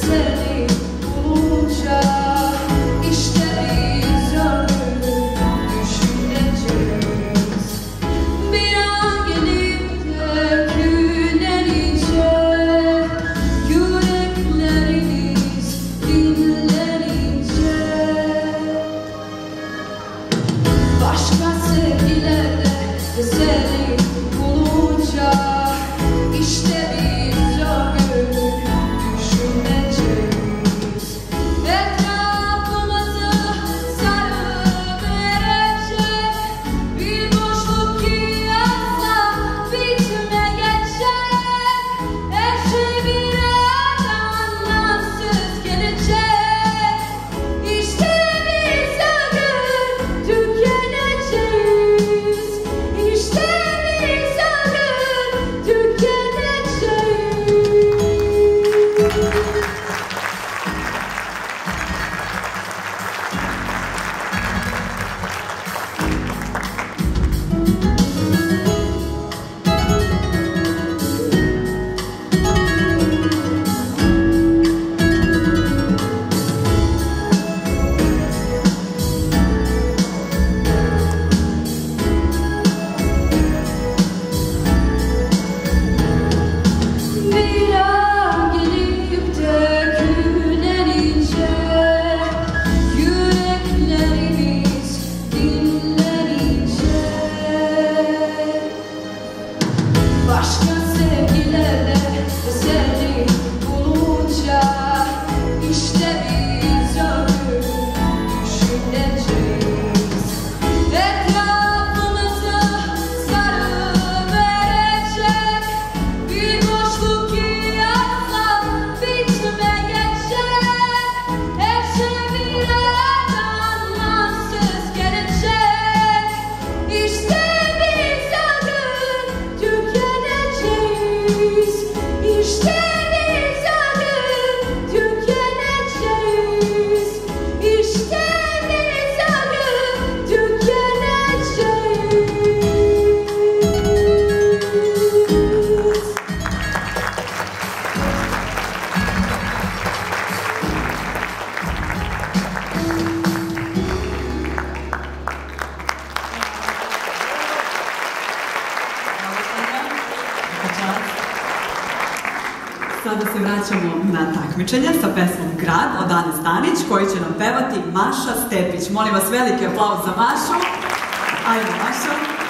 seni bulunca işte biz ömrü düşüneceğiz. Bir an gelip dökülenince yüreklerimiz dinlenince başka sevgilerle seni bulunca işte biz ömrü düşüneceğiz. Etrafımızı sarıverecek bir boşluk ki asla bitmeyecek. Her şey bir anda anlamsız gelecek. İşte biz ömür tükeneceğiz. İşte biz ömür tükeneceğiz. Bir an gelip dökülenince yüreklerimiz dinlenince başka sevgilerle seni bulunca işte biz ömrü düşüneceğiz. Etrafımızı sarıverecek bir boşluk ki asla bitmeyecek. Her şey bir anda anlamsız gelecek. İşte biz ömür tükeneceğiz. İşte biz ömür tükeneceğiz. İşte biz ömür tükeneceğiz. Sada se vraćamo na takmičenje sa pesmom Grad od Ane Stanić, koji će nam pevati Maša Stepić. Molim vas, veliki aplauz za Mašu. Ajde, Maša.